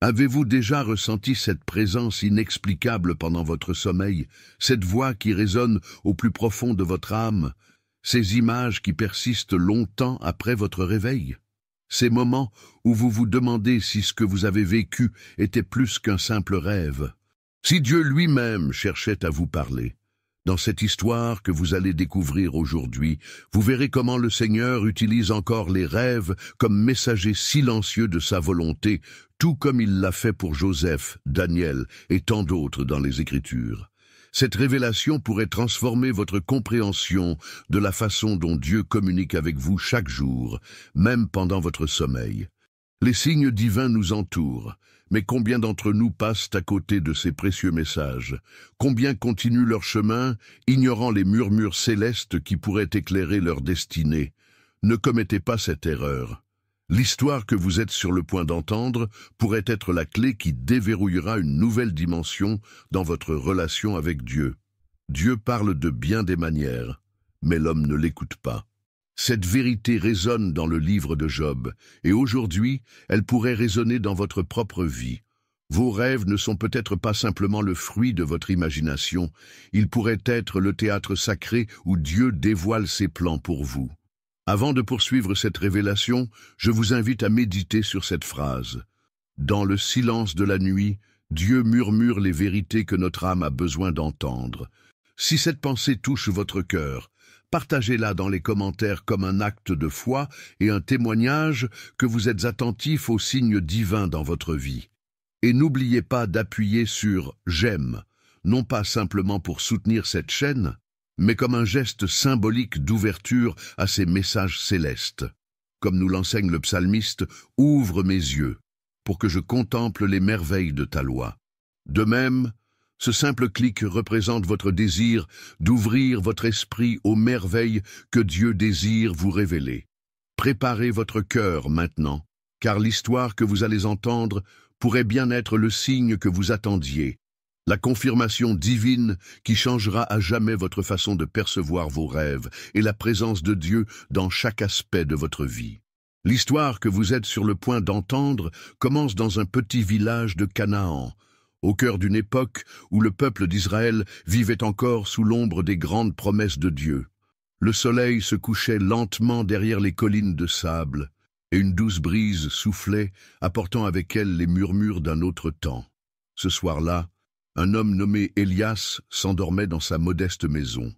Avez-vous déjà ressenti cette présence inexplicable pendant votre sommeil, cette voix qui résonne au plus profond de votre âme, ces images qui persistent longtemps après votre réveil? Ces moments où vous vous demandez si ce que vous avez vécu était plus qu'un simple rêve, si Dieu lui-même cherchait à vous parler. Dans cette histoire que vous allez découvrir aujourd'hui, vous verrez comment le Seigneur utilise encore les rêves comme messagers silencieux de sa volonté, tout comme il l'a fait pour Joseph, Daniel et tant d'autres dans les Écritures. Cette révélation pourrait transformer votre compréhension de la façon dont Dieu communique avec vous chaque jour, même pendant votre sommeil. Les signes divins nous entourent, mais combien d'entre nous passent à côté de ces précieux messages? Combien continuent leur chemin, ignorant les murmures célestes qui pourraient éclairer leur destinée? Ne commettez pas cette erreur. L'histoire que vous êtes sur le point d'entendre pourrait être la clé qui déverrouillera une nouvelle dimension dans votre relation avec Dieu. Dieu parle de bien des manières, mais l'homme ne l'écoute pas. Cette vérité résonne dans le livre de Job, et aujourd'hui, elle pourrait résonner dans votre propre vie. Vos rêves ne sont peut-être pas simplement le fruit de votre imagination, ils pourraient être le théâtre sacré où Dieu dévoile ses plans pour vous. Avant de poursuivre cette révélation, je vous invite à méditer sur cette phrase. Dans le silence de la nuit, Dieu murmure les vérités que notre âme a besoin d'entendre. Si cette pensée touche votre cœur, partagez-la dans les commentaires comme un acte de foi et un témoignage que vous êtes attentif aux signes divins dans votre vie. Et n'oubliez pas d'appuyer sur « J'aime », non pas simplement pour soutenir cette chaîne, mais comme un geste symbolique d'ouverture à ces messages célestes. Comme nous l'enseigne le psalmiste, « Ouvre mes yeux, pour que je contemple les merveilles de ta loi ». De même, ce simple clic représente votre désir d'ouvrir votre esprit aux merveilles que Dieu désire vous révéler. Préparez votre cœur maintenant, car l'histoire que vous allez entendre pourrait bien être le signe que vous attendiez, la confirmation divine qui changera à jamais votre façon de percevoir vos rêves et la présence de Dieu dans chaque aspect de votre vie. L'histoire que vous êtes sur le point d'entendre commence dans un petit village de Canaan, au cœur d'une époque où le peuple d'Israël vivait encore sous l'ombre des grandes promesses de Dieu. Le soleil se couchait lentement derrière les collines de sable, et une douce brise soufflait, apportant avec elle les murmures d'un autre temps. Ce soir-là, un homme nommé Élias s'endormait dans sa modeste maison,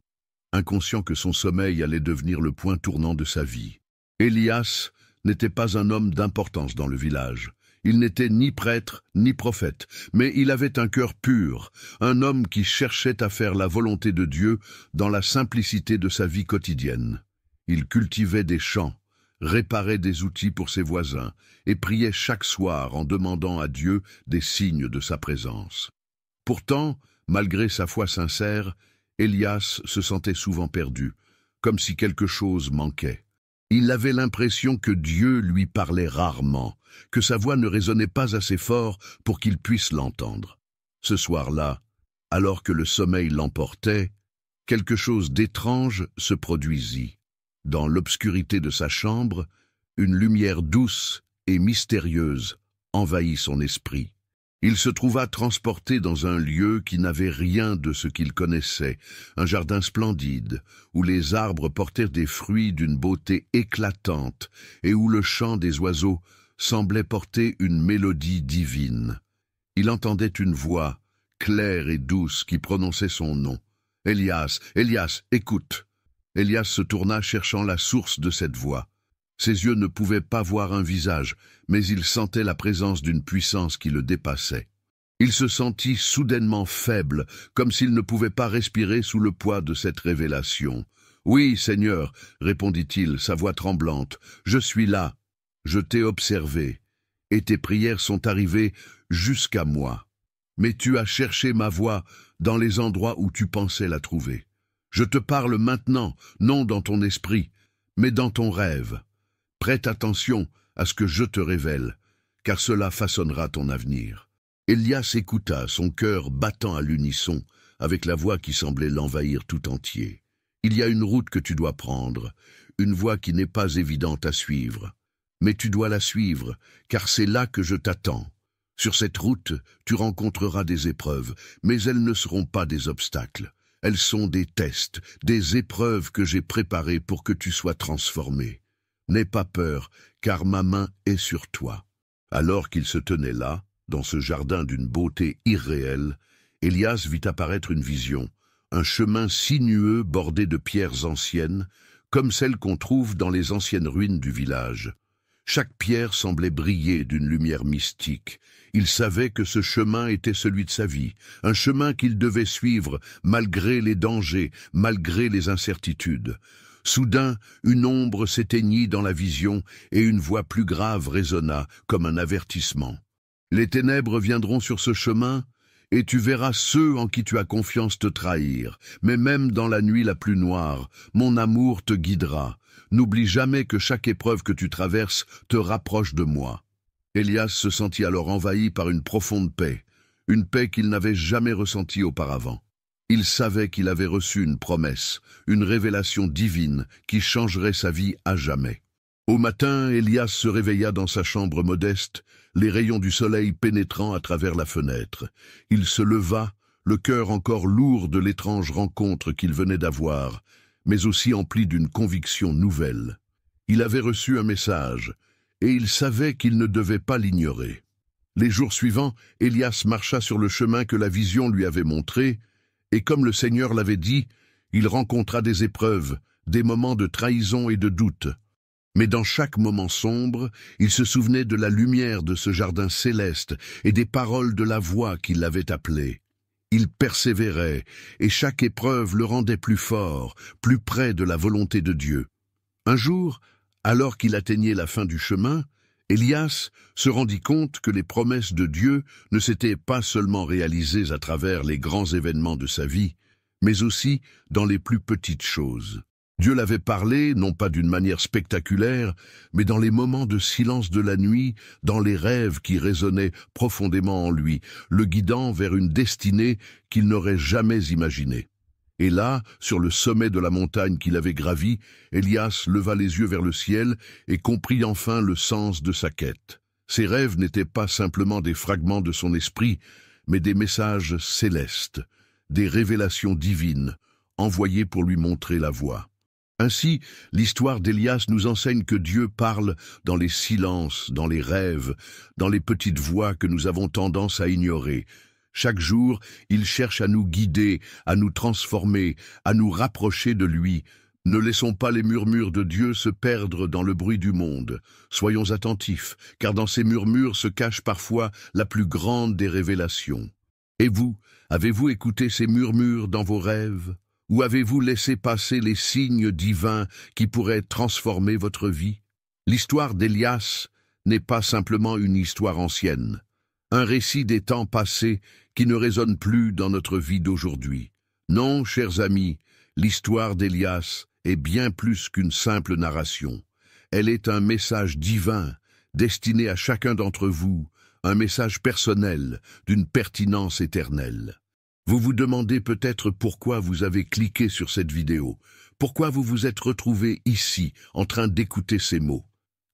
inconscient que son sommeil allait devenir le point tournant de sa vie. Élias n'était pas un homme d'importance dans le village. Il n'était ni prêtre, ni prophète, mais il avait un cœur pur, un homme qui cherchait à faire la volonté de Dieu dans la simplicité de sa vie quotidienne. Il cultivait des champs, réparait des outils pour ses voisins et priait chaque soir en demandant à Dieu des signes de sa présence. Pourtant, malgré sa foi sincère, Élias se sentait souvent perdu, comme si quelque chose manquait. Il avait l'impression que Dieu lui parlait rarement, que sa voix ne résonnait pas assez fort pour qu'il puisse l'entendre. Ce soir-là, alors que le sommeil l'emportait, quelque chose d'étrange se produisit. Dans l'obscurité de sa chambre, une lumière douce et mystérieuse envahit son esprit. Il se trouva transporté dans un lieu qui n'avait rien de ce qu'il connaissait, un jardin splendide, où les arbres portèrent des fruits d'une beauté éclatante et où le chant des oiseaux semblait porter une mélodie divine. Il entendait une voix, claire et douce, qui prononçait son nom. « Élias, Élias, écoute !» Élias se tourna cherchant la source de cette voix. Ses yeux ne pouvaient pas voir un visage, mais il sentait la présence d'une puissance qui le dépassait. Il se sentit soudainement faible, comme s'il ne pouvait pas respirer sous le poids de cette révélation. « Oui, Seigneur, répondit-il, sa voix tremblante, je suis là, je t'ai observé, et tes prières sont arrivées jusqu'à moi. Mais tu as cherché ma voix dans les endroits où tu pensais la trouver. Je te parle maintenant, non dans ton esprit, mais dans ton rêve. Prête attention à ce que je te révèle, car cela façonnera ton avenir. » Élias écouta, son cœur battant à l'unisson, avec la voix qui semblait l'envahir tout entier. « Il y a une route que tu dois prendre, une voie qui n'est pas évidente à suivre. Mais tu dois la suivre, car c'est là que je t'attends. Sur cette route, tu rencontreras des épreuves, mais elles ne seront pas des obstacles. Elles sont des tests, des épreuves que j'ai préparées pour que tu sois transformé. N'aie pas peur, car ma main est sur toi. » Alors qu'il se tenait là, dans ce jardin d'une beauté irréelle, Élias vit apparaître une vision, un chemin sinueux bordé de pierres anciennes, comme celles qu'on trouve dans les anciennes ruines du village. Chaque pierre semblait briller d'une lumière mystique. Il savait que ce chemin était celui de sa vie, un chemin qu'il devait suivre malgré les dangers, malgré les incertitudes. Soudain, une ombre s'éteignit dans la vision et une voix plus grave résonna comme un avertissement. « Les ténèbres viendront sur ce chemin, et tu verras ceux en qui tu as confiance te trahir. Mais même dans la nuit la plus noire, mon amour te guidera. N'oublie jamais que chaque épreuve que tu traverses te rapproche de moi. » Élias se sentit alors envahi par une profonde paix, une paix qu'il n'avait jamais ressentie auparavant. Il savait qu'il avait reçu une promesse, une révélation divine qui changerait sa vie à jamais. Au matin, Élias se réveilla dans sa chambre modeste, les rayons du soleil pénétrant à travers la fenêtre. Il se leva, le cœur encore lourd de l'étrange rencontre qu'il venait d'avoir, mais aussi empli d'une conviction nouvelle. Il avait reçu un message, et il savait qu'il ne devait pas l'ignorer. Les jours suivants, Élias marcha sur le chemin que la vision lui avait montré, et comme le Seigneur l'avait dit, il rencontra des épreuves, des moments de trahison et de doute. Mais dans chaque moment sombre, il se souvenait de la lumière de ce jardin céleste et des paroles de la voix qui l'avait appelé. Il persévérait, et chaque épreuve le rendait plus fort, plus près de la volonté de Dieu. Un jour, alors qu'il atteignait la fin du chemin, Élias se rendit compte que les promesses de Dieu ne s'étaient pas seulement réalisées à travers les grands événements de sa vie, mais aussi dans les plus petites choses. Dieu l'avait parlé, non pas d'une manière spectaculaire, mais dans les moments de silence de la nuit, dans les rêves qui résonnaient profondément en lui, le guidant vers une destinée qu'il n'aurait jamais imaginée. Et là, sur le sommet de la montagne qu'il avait gravie, Élias leva les yeux vers le ciel et comprit enfin le sens de sa quête. Ses rêves n'étaient pas simplement des fragments de son esprit, mais des messages célestes, des révélations divines, envoyées pour lui montrer la voie. Ainsi, l'histoire d'Élias nous enseigne que Dieu parle dans les silences, dans les rêves, dans les petites voix que nous avons tendance à ignorer. Chaque jour, il cherche à nous guider, à nous transformer, à nous rapprocher de lui. Ne laissons pas les murmures de Dieu se perdre dans le bruit du monde. Soyons attentifs, car dans ces murmures se cache parfois la plus grande des révélations. Et vous, avez-vous écouté ces murmures dans vos rêves? Ou avez-vous laissé passer les signes divins qui pourraient transformer votre vie? L'histoire d'Élias n'est pas simplement une histoire ancienne, un récit des temps passés qui ne résonne plus dans notre vie d'aujourd'hui. Non, chers amis, l'histoire d'Élias est bien plus qu'une simple narration. Elle est un message divin, destiné à chacun d'entre vous, un message personnel, d'une pertinence éternelle. Vous vous demandez peut-être pourquoi vous avez cliqué sur cette vidéo, pourquoi vous vous êtes retrouvé ici, en train d'écouter ces mots.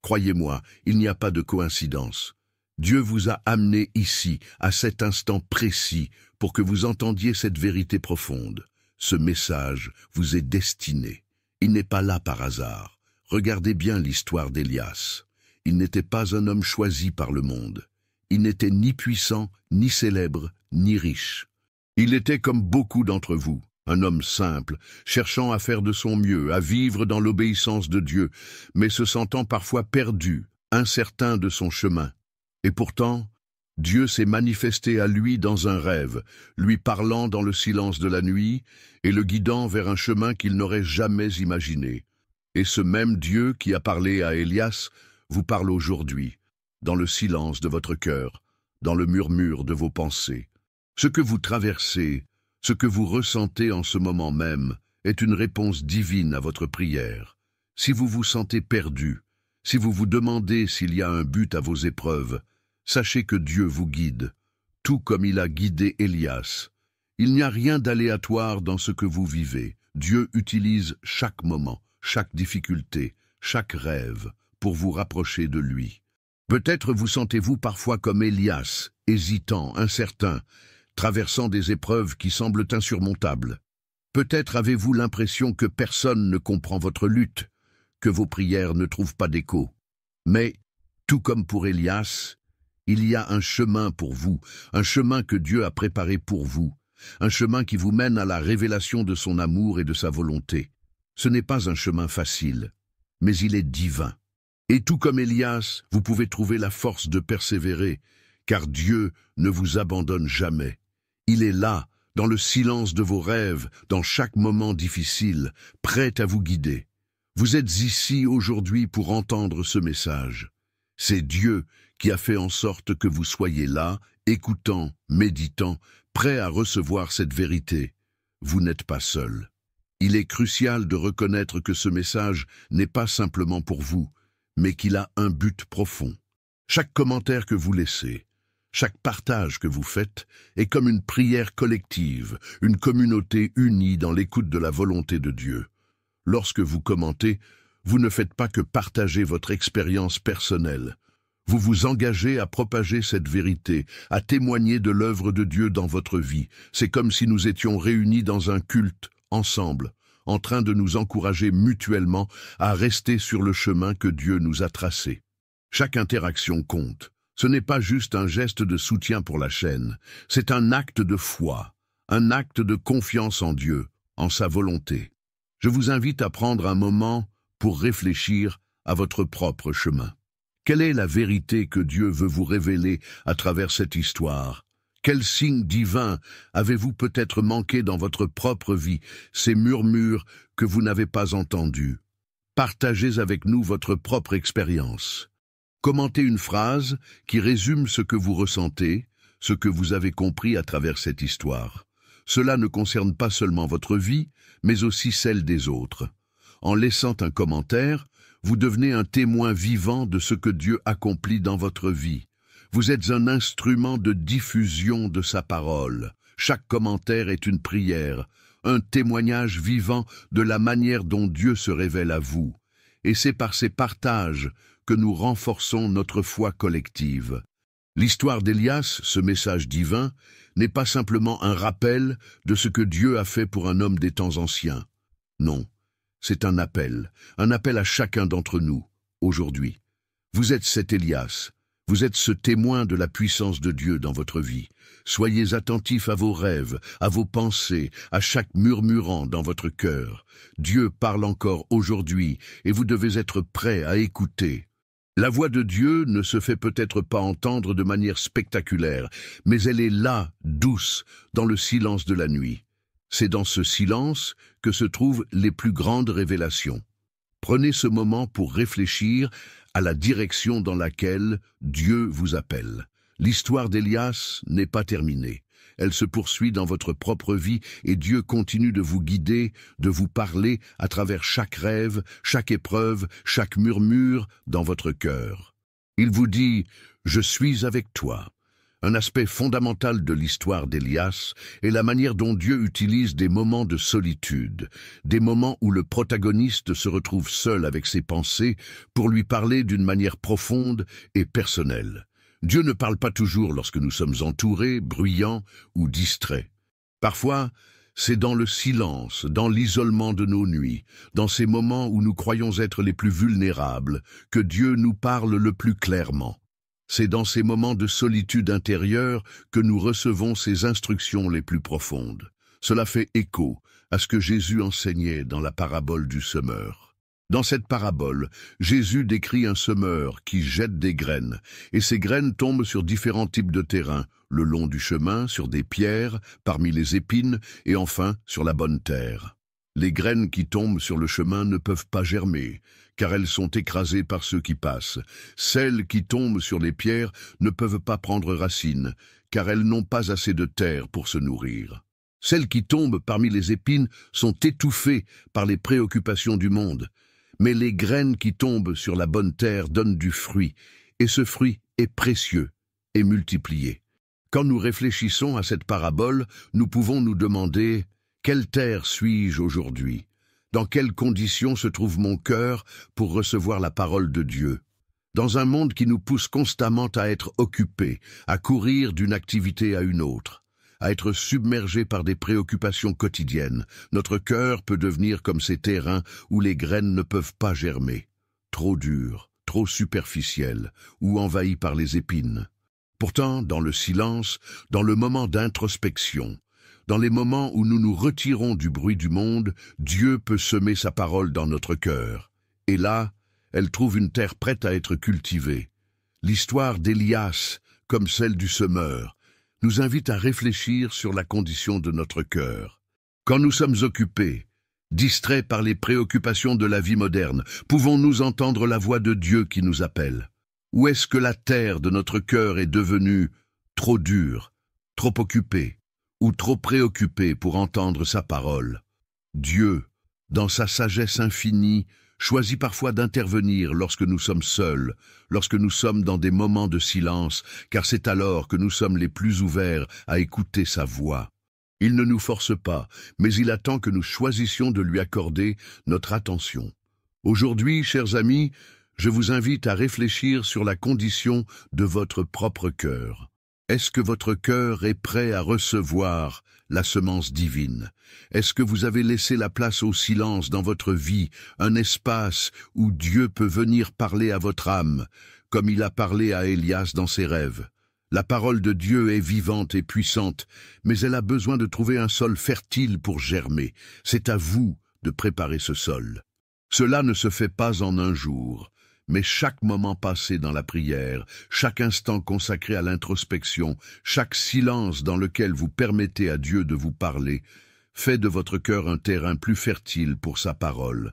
Croyez-moi, il n'y a pas de coïncidence. Dieu vous a amené ici, à cet instant précis, pour que vous entendiez cette vérité profonde. Ce message vous est destiné. Il n'est pas là par hasard. Regardez bien l'histoire d'Élias. Il n'était pas un homme choisi par le monde. Il n'était ni puissant, ni célèbre, ni riche. Il était comme beaucoup d'entre vous, un homme simple, cherchant à faire de son mieux, à vivre dans l'obéissance de Dieu, mais se sentant parfois perdu, incertain de son chemin. Et pourtant, Dieu s'est manifesté à lui dans un rêve, lui parlant dans le silence de la nuit et le guidant vers un chemin qu'il n'aurait jamais imaginé. Et ce même Dieu qui a parlé à Élias vous parle aujourd'hui, dans le silence de votre cœur, dans le murmure de vos pensées. Ce que vous traversez, ce que vous ressentez en ce moment même, est une réponse divine à votre prière. Si vous vous sentez perdu, si vous vous demandez s'il y a un but à vos épreuves, sachez que Dieu vous guide, tout comme il a guidé Élias. Il n'y a rien d'aléatoire dans ce que vous vivez. Dieu utilise chaque moment, chaque difficulté, chaque rêve pour vous rapprocher de lui. Peut-être vous sentez-vous parfois comme Élias, hésitant, incertain, traversant des épreuves qui semblent insurmontables. Peut-être avez-vous l'impression que personne ne comprend votre lutte, que vos prières ne trouvent pas d'écho. Mais, tout comme pour Élias, il y a un chemin pour vous, un chemin que Dieu a préparé pour vous, un chemin qui vous mène à la révélation de son amour et de sa volonté. Ce n'est pas un chemin facile, mais il est divin. Et tout comme Élias, vous pouvez trouver la force de persévérer, car Dieu ne vous abandonne jamais. Il est là, dans le silence de vos rêves, dans chaque moment difficile, prêt à vous guider. Vous êtes ici aujourd'hui pour entendre ce message. C'est Dieu qui a fait en sorte que vous soyez là, écoutant, méditant, prêt à recevoir cette vérité. Vous n'êtes pas seul. Il est crucial de reconnaître que ce message n'est pas simplement pour vous, mais qu'il a un but profond. Chaque commentaire que vous laissez, chaque partage que vous faites est comme une prière collective, une communauté unie dans l'écoute de la volonté de Dieu. Lorsque vous commentez, vous ne faites pas que partager votre expérience personnelle. Vous vous engagez à propager cette vérité, à témoigner de l'œuvre de Dieu dans votre vie. C'est comme si nous étions réunis dans un culte, ensemble, en train de nous encourager mutuellement à rester sur le chemin que Dieu nous a tracé. Chaque interaction compte. Ce n'est pas juste un geste de soutien pour la chaîne, c'est un acte de foi, un acte de confiance en Dieu, en sa volonté. Je vous invite à prendre un moment pour réfléchir à votre propre chemin. Quelle est la vérité que Dieu veut vous révéler à travers cette histoire? Quel signe divin avez-vous peut-être manqué dans votre propre vie, ces murmures que vous n'avez pas entendus? Partagez avec nous votre propre expérience. Commentez une phrase qui résume ce que vous ressentez, ce que vous avez compris à travers cette histoire. Cela ne concerne pas seulement votre vie, mais aussi celle des autres. En laissant un commentaire, vous devenez un témoin vivant de ce que Dieu accomplit dans votre vie. Vous êtes un instrument de diffusion de sa parole. Chaque commentaire est une prière, un témoignage vivant de la manière dont Dieu se révèle à vous. Et c'est par ces partages que nous renforçons notre foi collective. L'histoire d'Élias, ce message divin, n'est pas simplement un rappel de ce que Dieu a fait pour un homme des temps anciens. Non, c'est un appel à chacun d'entre nous, aujourd'hui. Vous êtes cet Élias, vous êtes ce témoin de la puissance de Dieu dans votre vie. Soyez attentifs à vos rêves, à vos pensées, à chaque murmurant dans votre cœur. Dieu parle encore aujourd'hui et vous devez être prêts à écouter. La voix de Dieu ne se fait peut-être pas entendre de manière spectaculaire, mais elle est là, douce, dans le silence de la nuit. C'est dans ce silence que se trouvent les plus grandes révélations. Prenez ce moment pour réfléchir à la direction dans laquelle Dieu vous appelle. L'histoire d'Élias n'est pas terminée. Elle se poursuit dans votre propre vie et Dieu continue de vous guider, de vous parler à travers chaque rêve, chaque épreuve, chaque murmure dans votre cœur. Il vous dit « Je suis avec toi ». Un aspect fondamental de l'histoire d'Élias est la manière dont Dieu utilise des moments de solitude, des moments où le protagoniste se retrouve seul avec ses pensées pour lui parler d'une manière profonde et personnelle. Dieu ne parle pas toujours lorsque nous sommes entourés, bruyants ou distraits. Parfois, c'est dans le silence, dans l'isolement de nos nuits, dans ces moments où nous croyons être les plus vulnérables, que Dieu nous parle le plus clairement. C'est dans ces moments de solitude intérieure que nous recevons ses instructions les plus profondes. Cela fait écho à ce que Jésus enseignait dans la parabole du semeur. Dans cette parabole, Jésus décrit un semeur qui jette des graines, et ces graines tombent sur différents types de terrains, le long du chemin, sur des pierres, parmi les épines, et enfin sur la bonne terre. Les graines qui tombent sur le chemin ne peuvent pas germer, car elles sont écrasées par ceux qui passent. Celles qui tombent sur les pierres ne peuvent pas prendre racine, car elles n'ont pas assez de terre pour se nourrir. Celles qui tombent parmi les épines sont étouffées par les préoccupations du monde. Mais les graines qui tombent sur la bonne terre donnent du fruit, et ce fruit est précieux et multiplié. Quand nous réfléchissons à cette parabole, nous pouvons nous demander « Quelle terre suis-je aujourd'hui ? Dans quelles conditions se trouve mon cœur pour recevoir la parole de Dieu ?» Dans un monde qui nous pousse constamment à être occupés, à courir d'une activité à une autre, à être submergés par des préoccupations quotidiennes, notre cœur peut devenir comme ces terrains où les graines ne peuvent pas germer, trop durs, trop superficiels ou envahis par les épines. Pourtant, dans le silence, dans le moment d'introspection, dans les moments où nous nous retirons du bruit du monde, Dieu peut semer sa parole dans notre cœur. Et là, elle trouve une terre prête à être cultivée. L'histoire d'Élias, comme celle du semeur, nous invite à réfléchir sur la condition de notre cœur. Quand nous sommes occupés, distraits par les préoccupations de la vie moderne, pouvons-nous entendre la voix de Dieu qui nous appelle? Ou est-ce que la terre de notre cœur est devenue trop dure, trop occupée, ou trop préoccupée pour entendre sa parole? Dieu, dans sa sagesse infinie, choisit parfois d'intervenir lorsque nous sommes seuls, lorsque nous sommes dans des moments de silence, car c'est alors que nous sommes les plus ouverts à écouter sa voix. Il ne nous force pas, mais il attend que nous choisissions de lui accorder notre attention. Aujourd'hui, chers amis, je vous invite à réfléchir sur la condition de votre propre cœur. Est-ce que votre cœur est prêt à recevoir la semence divine? Est-ce que vous avez laissé la place au silence dans votre vie, un espace où Dieu peut venir parler à votre âme, comme il a parlé à Élias dans ses rêves? La parole de Dieu est vivante et puissante, mais elle a besoin de trouver un sol fertile pour germer. C'est à vous de préparer ce sol. Cela ne se fait pas en un jour. Mais chaque moment passé dans la prière, chaque instant consacré à l'introspection, chaque silence dans lequel vous permettez à Dieu de vous parler, fait de votre cœur un terrain plus fertile pour sa parole.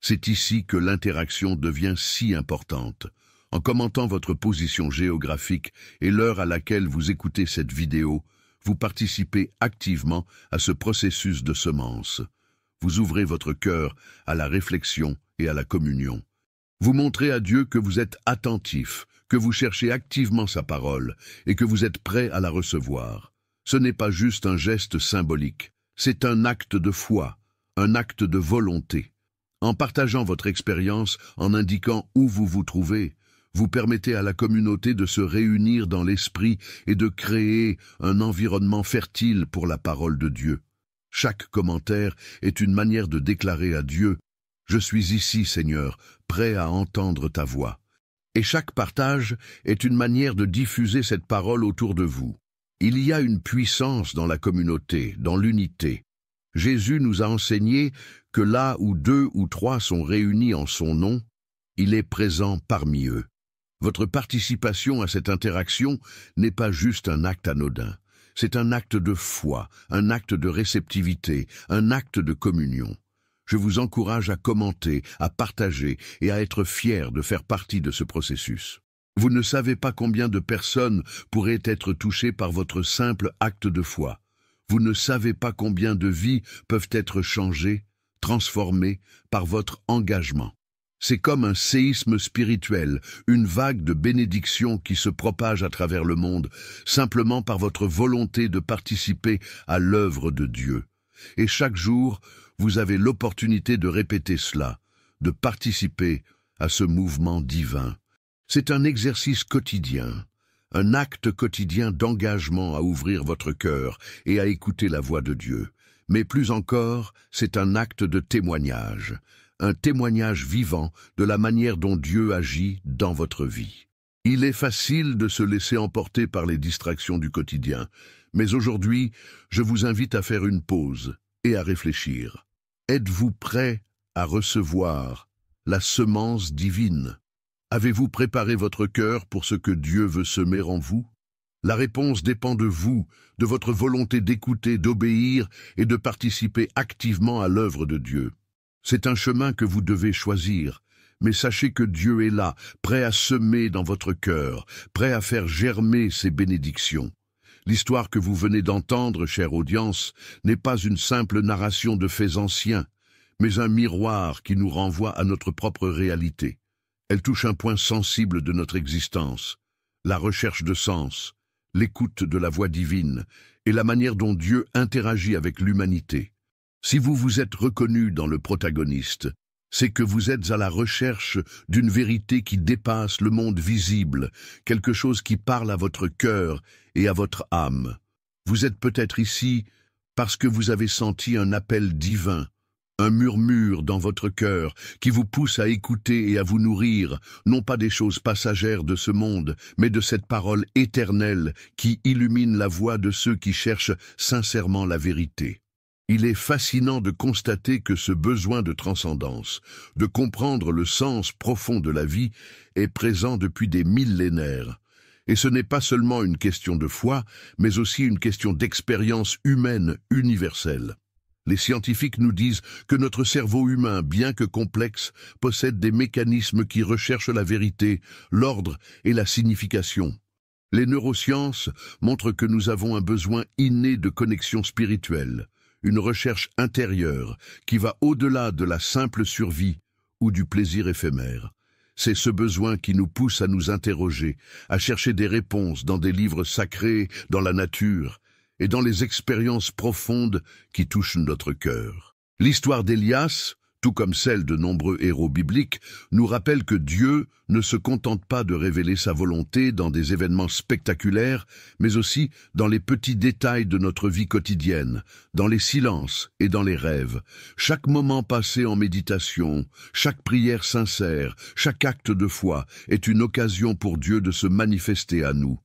C'est ici que l'interaction devient si importante. En commentant votre position géographique et l'heure à laquelle vous écoutez cette vidéo, vous participez activement à ce processus de semence. Vous ouvrez votre cœur à la réflexion et à la communion. Vous montrez à Dieu que vous êtes attentif, que vous cherchez activement sa parole et que vous êtes prêt à la recevoir. Ce n'est pas juste un geste symbolique, c'est un acte de foi, un acte de volonté. En partageant votre expérience, en indiquant où vous vous trouvez, vous permettez à la communauté de se réunir dans l'esprit et de créer un environnement fertile pour la parole de Dieu. Chaque commentaire est une manière de déclarer à Dieu: « Je suis ici, Seigneur, prêt à entendre ta voix. » Et chaque partage est une manière de diffuser cette parole autour de vous. Il y a une puissance dans la communauté, dans l'unité. Jésus nous a enseigné que là où 2 ou 3 sont réunis en son nom, il est présent parmi eux. Votre participation à cette interaction n'est pas juste un acte anodin. C'est un acte de foi, un acte de réceptivité, un acte de communion. Je vous encourage à commenter, à partager et à être fiers de faire partie de ce processus. Vous ne savez pas combien de personnes pourraient être touchées par votre simple acte de foi. Vous ne savez pas combien de vies peuvent être changées, transformées par votre engagement. C'est comme un séisme spirituel, une vague de bénédictions qui se propage à travers le monde, simplement par votre volonté de participer à l'œuvre de Dieu. Et chaque jour, vous avez l'opportunité de répéter cela, de participer à ce mouvement divin. C'est un exercice quotidien, un acte quotidien d'engagement à ouvrir votre cœur et à écouter la voix de Dieu. Mais plus encore, c'est un acte de témoignage, un témoignage vivant de la manière dont Dieu agit dans votre vie. Il est facile de se laisser emporter par les distractions du quotidien, mais aujourd'hui, je vous invite à faire une pause et à réfléchir. Êtes-vous prêt à recevoir la semence divine? Avez-vous préparé votre cœur pour ce que Dieu veut semer en vous? La réponse dépend de vous, de votre volonté d'écouter, d'obéir et de participer activement à l'œuvre de Dieu. C'est un chemin que vous devez choisir, mais sachez que Dieu est là, prêt à semer dans votre cœur, prêt à faire germer ses bénédictions. L'histoire que vous venez d'entendre, chère audience, n'est pas une simple narration de faits anciens, mais un miroir qui nous renvoie à notre propre réalité. Elle touche un point sensible de notre existence, la recherche de sens, l'écoute de la voix divine et la manière dont Dieu interagit avec l'humanité. Si vous vous êtes reconnu dans le protagoniste, C'est que vous êtes à la recherche d'une vérité qui dépasse le monde visible, quelque chose qui parle à votre cœur et à votre âme. Vous êtes peut-être ici parce que vous avez senti un appel divin, un murmure dans votre cœur qui vous pousse à écouter et à vous nourrir, non pas des choses passagères de ce monde, mais de cette parole éternelle qui illumine la voie de ceux qui cherchent sincèrement la vérité. Il est fascinant de constater que ce besoin de transcendance, de comprendre le sens profond de la vie, est présent depuis des millénaires. Et ce n'est pas seulement une question de foi, mais aussi une question d'expérience humaine universelle. Les scientifiques nous disent que notre cerveau humain, bien que complexe, possède des mécanismes qui recherchent la vérité, l'ordre et la signification. Les neurosciences montrent que nous avons un besoin inné de connexion spirituelle, une recherche intérieure qui va au-delà de la simple survie ou du plaisir éphémère. C'est ce besoin qui nous pousse à nous interroger, à chercher des réponses dans des livres sacrés, dans la nature et dans les expériences profondes qui touchent notre cœur. L'histoire d'Élias, tout comme celle de nombreux héros bibliques, nous rappelle que Dieu ne se contente pas de révéler sa volonté dans des événements spectaculaires, mais aussi dans les petits détails de notre vie quotidienne, dans les silences et dans les rêves. Chaque moment passé en méditation, chaque prière sincère, chaque acte de foi est une occasion pour Dieu de se manifester à nous.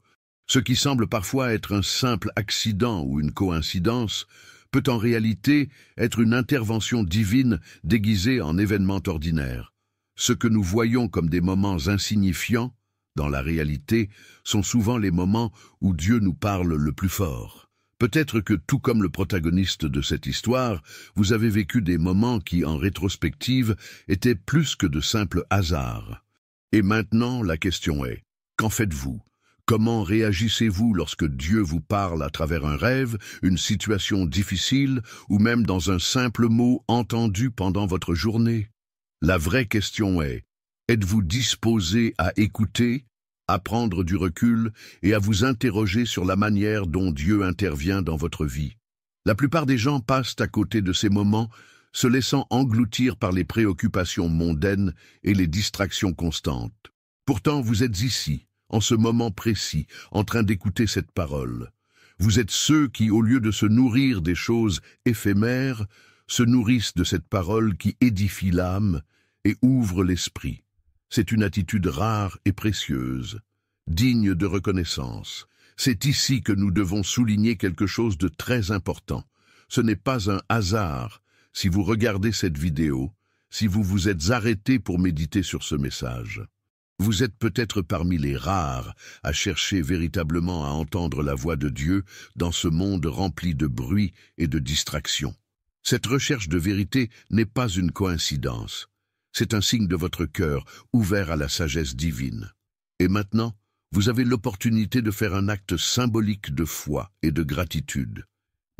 Ce qui semble parfois être un simple accident ou une coïncidence peut en réalité être une intervention divine déguisée en événement ordinaire. Ce que nous voyons comme des moments insignifiants, dans la réalité, sont souvent les moments où Dieu nous parle le plus fort. Peut-être que, tout comme le protagoniste de cette histoire, vous avez vécu des moments qui, en rétrospective, étaient plus que de simples hasards. Et maintenant, la question est, qu'en faites-vous ? Comment réagissez-vous lorsque Dieu vous parle à travers un rêve, une situation difficile ou même dans un simple mot entendu pendant votre journée? La vraie question est, êtes-vous disposé à écouter, à prendre du recul et à vous interroger sur la manière dont Dieu intervient dans votre vie? La plupart des gens passent à côté de ces moments, se laissant engloutir par les préoccupations mondaines et les distractions constantes. Pourtant, vous êtes ici, en ce moment précis, en train d'écouter cette parole. Vous êtes ceux qui, au lieu de se nourrir des choses éphémères, se nourrissent de cette parole qui édifie l'âme et ouvre l'esprit. C'est une attitude rare et précieuse, digne de reconnaissance. C'est ici que nous devons souligner quelque chose de très important. Ce n'est pas un hasard si vous regardez cette vidéo, si vous vous êtes arrêté pour méditer sur ce message. Vous êtes peut-être parmi les rares à chercher véritablement à entendre la voix de Dieu dans ce monde rempli de bruit et de distractions. Cette recherche de vérité n'est pas une coïncidence. C'est un signe de votre cœur ouvert à la sagesse divine. Et maintenant, vous avez l'opportunité de faire un acte symbolique de foi et de gratitude.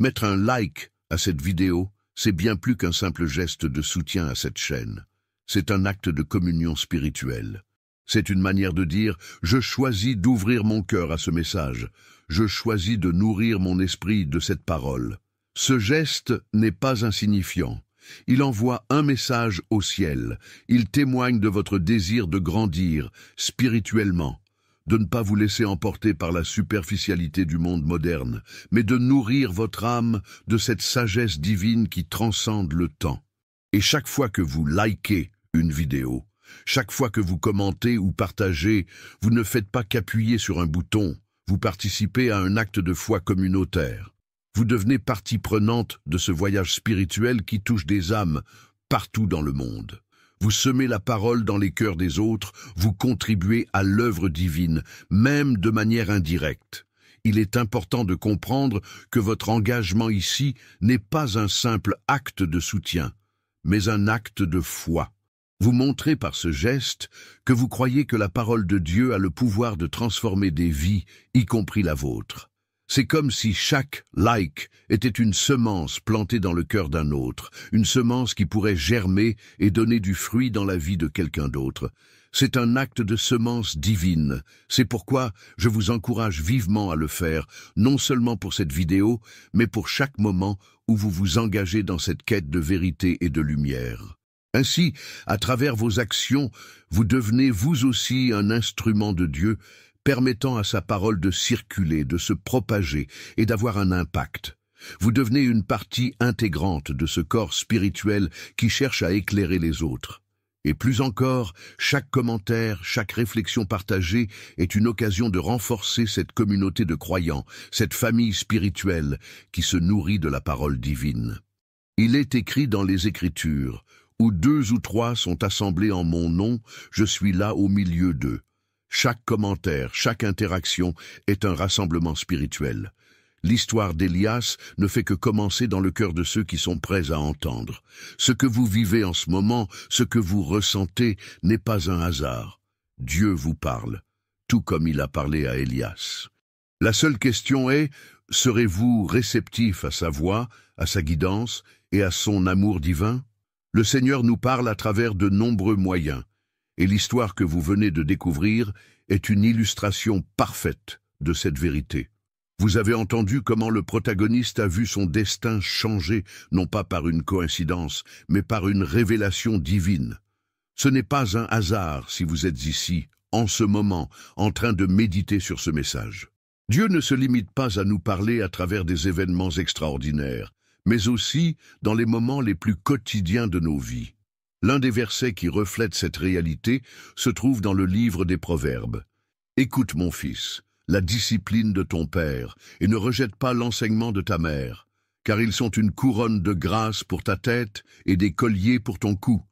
Mettre un like à cette vidéo, c'est bien plus qu'un simple geste de soutien à cette chaîne. C'est un acte de communion spirituelle. C'est une manière de dire « Je choisis d'ouvrir mon cœur à ce message. Je choisis de nourrir mon esprit de cette parole. » Ce geste n'est pas insignifiant. Il envoie un message au ciel. Il témoigne de votre désir de grandir spirituellement, de ne pas vous laisser emporter par la superficialité du monde moderne, mais de nourrir votre âme de cette sagesse divine qui transcende le temps. Et chaque fois que vous likez une vidéo, chaque fois que vous commentez ou partagez, vous ne faites pas qu'appuyer sur un bouton, vous participez à un acte de foi communautaire. Vous devenez partie prenante de ce voyage spirituel qui touche des âmes partout dans le monde. Vous semez la parole dans les cœurs des autres, vous contribuez à l'œuvre divine, même de manière indirecte. Il est important de comprendre que votre engagement ici n'est pas un simple acte de soutien, mais un acte de foi. Vous montrez par ce geste que vous croyez que la parole de Dieu a le pouvoir de transformer des vies, y compris la vôtre. C'est comme si chaque like était une semence plantée dans le cœur d'un autre, une semence qui pourrait germer et donner du fruit dans la vie de quelqu'un d'autre. C'est un acte de semence divine. C'est pourquoi je vous encourage vivement à le faire, non seulement pour cette vidéo, mais pour chaque moment où vous vous engagez dans cette quête de vérité et de lumière. Ainsi, à travers vos actions, vous devenez vous aussi un instrument de Dieu, permettant à sa parole de circuler, de se propager et d'avoir un impact. Vous devenez une partie intégrante de ce corps spirituel qui cherche à éclairer les autres. Et plus encore, chaque commentaire, chaque réflexion partagée est une occasion de renforcer cette communauté de croyants, cette famille spirituelle qui se nourrit de la parole divine. Il est écrit dans les Écritures, « Où 2 ou 3 sont assemblés en mon nom, je suis là au milieu d'eux. » Chaque commentaire, chaque interaction est un rassemblement spirituel. L'histoire d'Élias ne fait que commencer dans le cœur de ceux qui sont prêts à entendre. Ce que vous vivez en ce moment, ce que vous ressentez, n'est pas un hasard. Dieu vous parle, tout comme il a parlé à Élias. La seule question est, serez-vous réceptif à sa voix, à sa guidance et à son amour divin? Le Seigneur nous parle à travers de nombreux moyens, et l'histoire que vous venez de découvrir est une illustration parfaite de cette vérité. Vous avez entendu comment le protagoniste a vu son destin changer, non pas par une coïncidence, mais par une révélation divine. Ce n'est pas un hasard si vous êtes ici, en ce moment, en train de méditer sur ce message. Dieu ne se limite pas à nous parler à travers des événements extraordinaires, mais aussi dans les moments les plus quotidiens de nos vies. L'un des versets qui reflète cette réalité se trouve dans le livre des Proverbes. « Écoute mon fils, la discipline de ton père, et ne rejette pas l'enseignement de ta mère, car ils sont une couronne de grâce pour ta tête et des colliers pour ton cou. »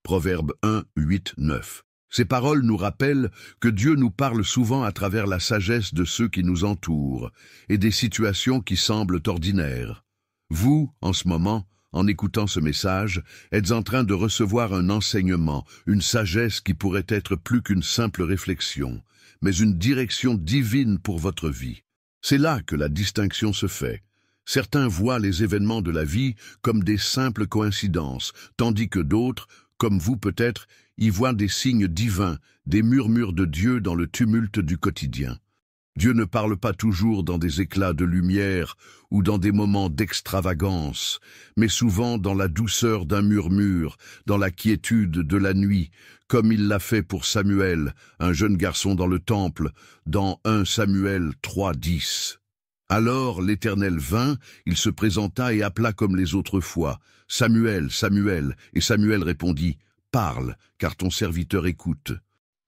Proverbe 1, 8, 9. Ces paroles nous rappellent que Dieu nous parle souvent à travers la sagesse de ceux qui nous entourent et des situations qui semblent ordinaires. Vous, en ce moment, en écoutant ce message, êtes en train de recevoir un enseignement, une sagesse qui pourrait être plus qu'une simple réflexion, mais une direction divine pour votre vie. C'est là que la distinction se fait. Certains voient les événements de la vie comme des simples coïncidences, tandis que d'autres, comme vous peut-être, y voient des signes divins, des murmures de Dieu dans le tumulte du quotidien. Dieu ne parle pas toujours dans des éclats de lumière ou dans des moments d'extravagance, mais souvent dans la douceur d'un murmure, dans la quiétude de la nuit, comme il l'a fait pour Samuel, un jeune garçon dans le temple, dans 1 Samuel 3, 10. Alors l'Éternel vint, il se présenta et appela comme les autres fois, « Samuel, Samuel !» Et Samuel répondit, « Parle, car ton serviteur écoute. »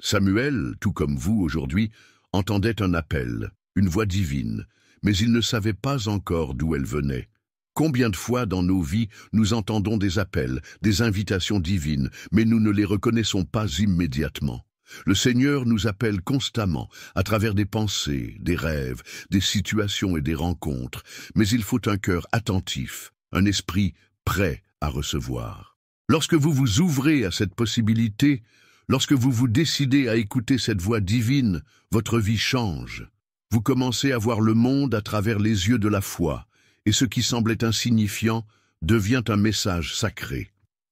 Samuel, tout comme vous aujourd'hui, entendait un appel, une voix divine, mais il ne savait pas encore d'où elle venait. Combien de fois dans nos vies nous entendons des appels, des invitations divines, mais nous ne les reconnaissons pas immédiatement. Le Seigneur nous appelle constamment, à travers des pensées, des rêves, des situations et des rencontres, mais il faut un cœur attentif, un esprit prêt à recevoir. Lorsque vous vous ouvrez à cette possibilité, lorsque vous vous décidez à écouter cette voix divine, votre vie change. Vous commencez à voir le monde à travers les yeux de la foi, et ce qui semblait insignifiant devient un message sacré.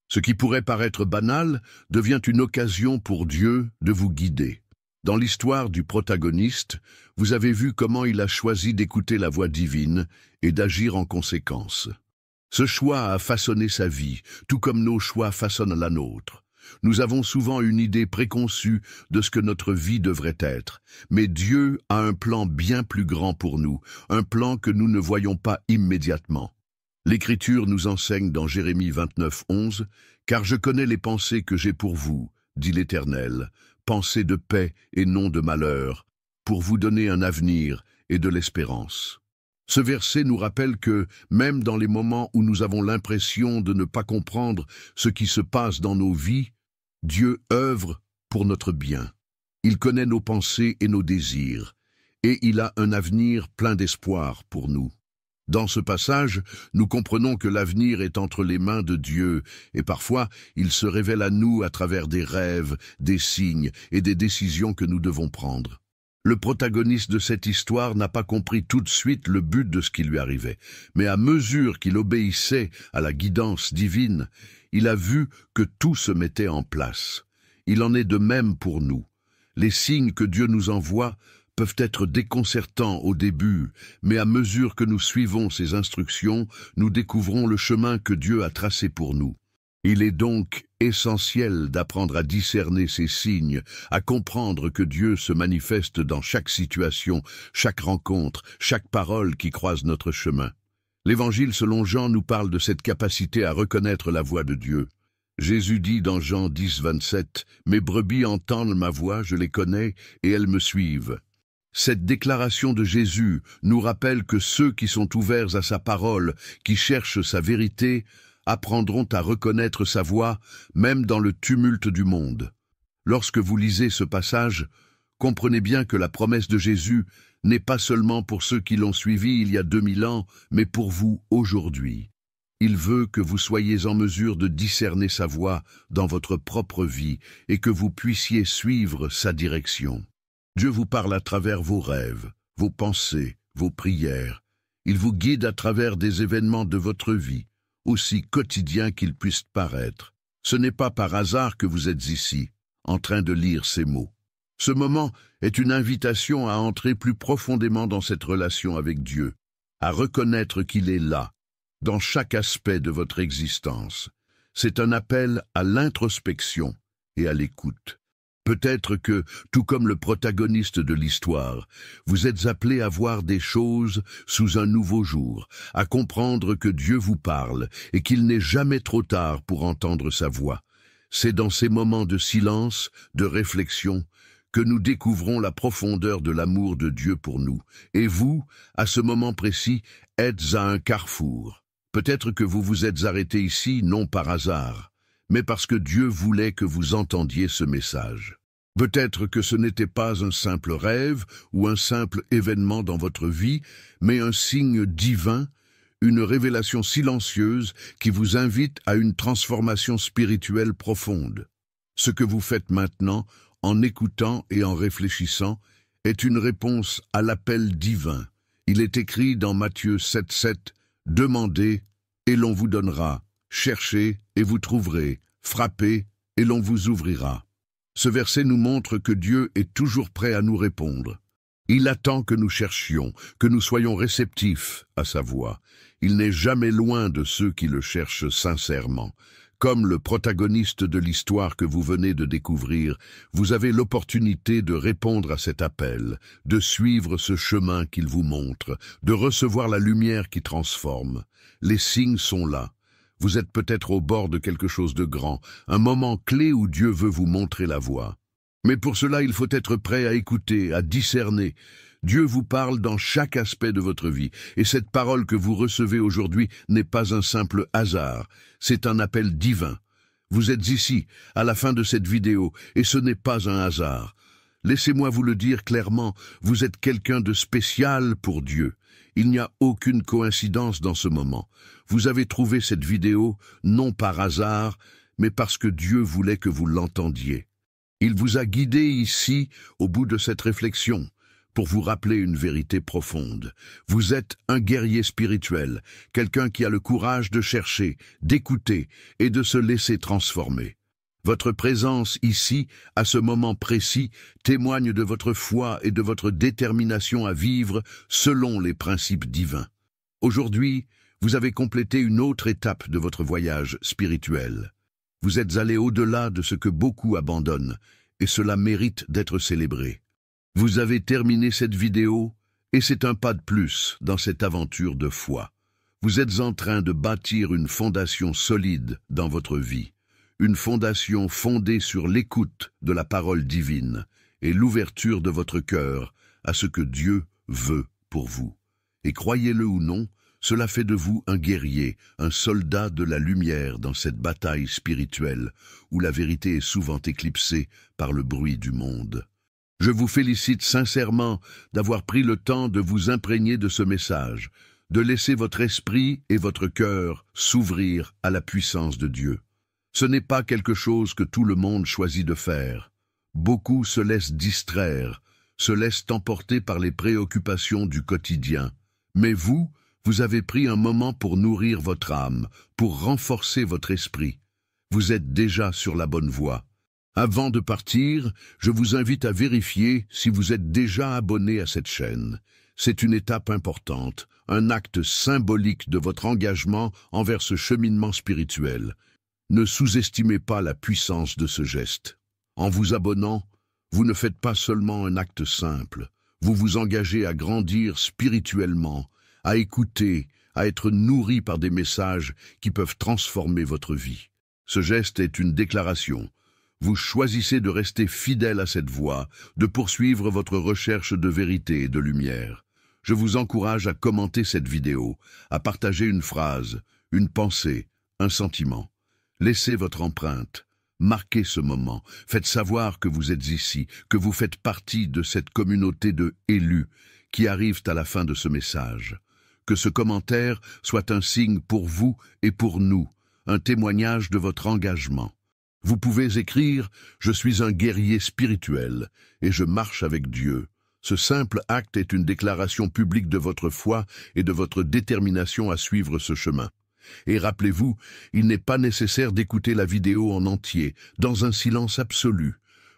Ce qui pourrait paraître banal devient une occasion pour Dieu de vous guider. Dans l'histoire du protagoniste, vous avez vu comment il a choisi d'écouter la voix divine et d'agir en conséquence. Ce choix a façonné sa vie, tout comme nos choix façonnent la nôtre. Nous avons souvent une idée préconçue de ce que notre vie devrait être, mais Dieu a un plan bien plus grand pour nous, un plan que nous ne voyons pas immédiatement. L'Écriture nous enseigne dans Jérémie 29, 11, « Car je connais les pensées que j'ai pour vous, dit l'Éternel, pensées de paix et non de malheur, pour vous donner un avenir et de l'espérance. » Ce verset nous rappelle que, même dans les moments où nous avons l'impression de ne pas comprendre ce qui se passe dans nos vies, Dieu œuvre pour notre bien. Il connaît nos pensées et nos désirs, et il a un avenir plein d'espoir pour nous. Dans ce passage, nous comprenons que l'avenir est entre les mains de Dieu, et parfois il se révèle à nous à travers des rêves, des signes et des décisions que nous devons prendre. Le protagoniste de cette histoire n'a pas compris tout de suite le but de ce qui lui arrivait, mais à mesure qu'il obéissait à la guidance divine, il a vu que tout se mettait en place. Il en est de même pour nous. Les signes que Dieu nous envoie peuvent être déconcertants au début, mais à mesure que nous suivons ses instructions, nous découvrons le chemin que Dieu a tracé pour nous. Il est donc essentiel d'apprendre à discerner ces signes, à comprendre que Dieu se manifeste dans chaque situation, chaque rencontre, chaque parole qui croise notre chemin. L'Évangile selon Jean nous parle de cette capacité à reconnaître la voix de Dieu. Jésus dit dans Jean 10, 27, « Mes brebis entendent ma voix, je les connais, et elles me suivent. » Cette déclaration de Jésus nous rappelle que ceux qui sont ouverts à sa parole, qui cherchent sa vérité, apprendront à reconnaître sa voix, même dans le tumulte du monde. Lorsque vous lisez ce passage, comprenez bien que la promesse de Jésus n'est pas seulement pour ceux qui l'ont suivi il y a 2000 ans, mais pour vous aujourd'hui. Il veut que vous soyez en mesure de discerner sa voix dans votre propre vie et que vous puissiez suivre sa direction. Dieu vous parle à travers vos rêves, vos pensées, vos prières. Il vous guide à travers des événements de votre vie, aussi quotidiens qu'ils puissent paraître. Ce n'est pas par hasard que vous êtes ici, en train de lire ces mots. Ce moment est une invitation à entrer plus profondément dans cette relation avec Dieu, à reconnaître qu'il est là, dans chaque aspect de votre existence. C'est un appel à l'introspection et à l'écoute. Peut-être que, tout comme le protagoniste de l'histoire, vous êtes appelé à voir des choses sous un nouveau jour, à comprendre que Dieu vous parle et qu'il n'est jamais trop tard pour entendre sa voix. C'est dans ces moments de silence, de réflexion, que nous découvrons la profondeur de l'amour de Dieu pour nous. Et vous, à ce moment précis, êtes à un carrefour. Peut-être que vous vous êtes arrêté ici non par hasard, mais parce que Dieu voulait que vous entendiez ce message. Peut-être que ce n'était pas un simple rêve ou un simple événement dans votre vie, mais un signe divin, une révélation silencieuse qui vous invite à une transformation spirituelle profonde. Ce que vous faites maintenant, en écoutant et en réfléchissant, est une réponse à l'appel divin. Il est écrit dans Matthieu 7,7, « Demandez, et l'on vous donnera. Cherchez, et vous trouverez. Frappez, et l'on vous ouvrira. » Ce verset nous montre que Dieu est toujours prêt à nous répondre. Il attend que nous cherchions, que nous soyons réceptifs à sa voix. Il n'est jamais loin de ceux qui le cherchent sincèrement. Comme le protagoniste de l'histoire que vous venez de découvrir, vous avez l'opportunité de répondre à cet appel, de suivre ce chemin qu'il vous montre, de recevoir la lumière qui transforme. Les signes sont là. Vous êtes peut-être au bord de quelque chose de grand, un moment clé où Dieu veut vous montrer la voie. Mais pour cela, il faut être prêt à écouter, à discerner. Dieu vous parle dans chaque aspect de votre vie, et cette parole que vous recevez aujourd'hui n'est pas un simple hasard, c'est un appel divin. Vous êtes ici, à la fin de cette vidéo, et ce n'est pas un hasard. Laissez-moi vous le dire clairement, vous êtes quelqu'un de spécial pour Dieu. Il n'y a aucune coïncidence dans ce moment. Vous avez trouvé cette vidéo, non par hasard, mais parce que Dieu voulait que vous l'entendiez. Il vous a guidé ici, au bout de cette réflexion, pour vous rappeler une vérité profonde. Vous êtes un guerrier spirituel, quelqu'un qui a le courage de chercher, d'écouter et de se laisser transformer. Votre présence ici, à ce moment précis, témoigne de votre foi et de votre détermination à vivre selon les principes divins. Aujourd'hui, vous avez complété une autre étape de votre voyage spirituel. Vous êtes allé au-delà de ce que beaucoup abandonnent, et cela mérite d'être célébré. Vous avez terminé cette vidéo, et c'est un pas de plus dans cette aventure de foi. Vous êtes en train de bâtir une fondation solide dans votre vie. Une fondation fondée sur l'écoute de la parole divine et l'ouverture de votre cœur à ce que Dieu veut pour vous. Et croyez-le ou non, cela fait de vous un guerrier, un soldat de la lumière dans cette bataille spirituelle où la vérité est souvent éclipsée par le bruit du monde. Je vous félicite sincèrement d'avoir pris le temps de vous imprégner de ce message, de laisser votre esprit et votre cœur s'ouvrir à la puissance de Dieu. Ce n'est pas quelque chose que tout le monde choisit de faire. Beaucoup se laissent distraire, se laissent emporter par les préoccupations du quotidien. Mais vous avez pris un moment pour nourrir votre âme, pour renforcer votre esprit. Vous êtes déjà sur la bonne voie. Avant de partir, je vous invite à vérifier si vous êtes déjà abonné à cette chaîne. C'est une étape importante, un acte symbolique de votre engagement envers ce cheminement spirituel. Ne sous-estimez pas la puissance de ce geste. En vous abonnant, vous ne faites pas seulement un acte simple, vous vous engagez à grandir spirituellement, à écouter, à être nourri par des messages qui peuvent transformer votre vie. Ce geste est une déclaration. Vous choisissez de rester fidèle à cette voie, de poursuivre votre recherche de vérité et de lumière. Je vous encourage à commenter cette vidéo, à partager une phrase, une pensée, un sentiment. Laissez votre empreinte, marquez ce moment, faites savoir que vous êtes ici, que vous faites partie de cette communauté de élus qui arrivent à la fin de ce message. Que ce commentaire soit un signe pour vous et pour nous, un témoignage de votre engagement. Vous pouvez écrire « Je suis un guerrier spirituel et je marche avec Dieu ». Ce simple acte est une déclaration publique de votre foi et de votre détermination à suivre ce chemin. Et rappelez-vous, il n'est pas nécessaire d'écouter la vidéo en entier, dans un silence absolu.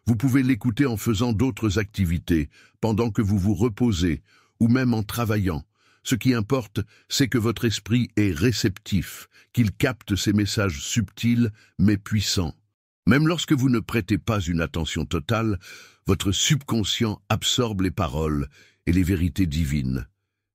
Vous pouvez l'écouter en faisant d'autres activités, pendant que vous vous reposez, ou même en travaillant. Ce qui importe, c'est que votre esprit est réceptif, qu'il capte ces messages subtils mais puissants. Même lorsque vous ne prêtez pas une attention totale, votre subconscient absorbe les paroles et les vérités divines.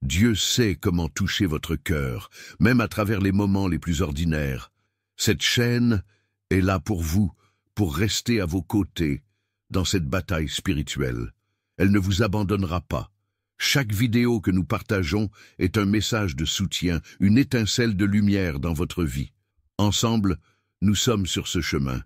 Dieu sait comment toucher votre cœur, même à travers les moments les plus ordinaires. Cette chaîne est là pour vous, pour rester à vos côtés dans cette bataille spirituelle. Elle ne vous abandonnera pas. Chaque vidéo que nous partageons est un message de soutien, une étincelle de lumière dans votre vie. Ensemble, nous sommes sur ce chemin.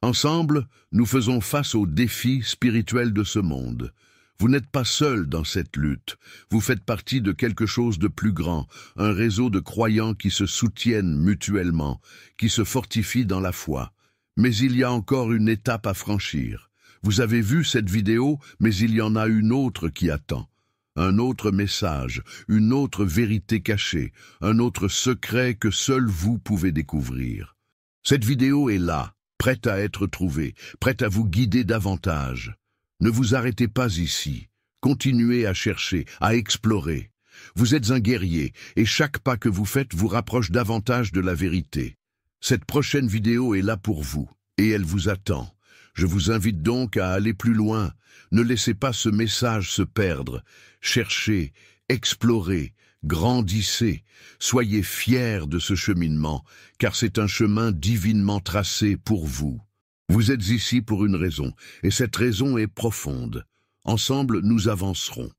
Ensemble, nous faisons face aux défis spirituels de ce monde. Vous n'êtes pas seul dans cette lutte. Vous faites partie de quelque chose de plus grand, un réseau de croyants qui se soutiennent mutuellement, qui se fortifient dans la foi. Mais il y a encore une étape à franchir. Vous avez vu cette vidéo, mais il y en a une autre qui attend. Un autre message, une autre vérité cachée, un autre secret que seul vous pouvez découvrir. Cette vidéo est là, prête à être trouvée, prête à vous guider davantage. Ne vous arrêtez pas ici. Continuez à chercher, à explorer. Vous êtes un guerrier, et chaque pas que vous faites vous rapproche davantage de la vérité. Cette prochaine vidéo est là pour vous, et elle vous attend. Je vous invite donc à aller plus loin. Ne laissez pas ce message se perdre. Cherchez, explorez, grandissez. Soyez fiers de ce cheminement, car c'est un chemin divinement tracé pour vous. Vous êtes ici pour une raison, et cette raison est profonde. Ensemble, nous avancerons.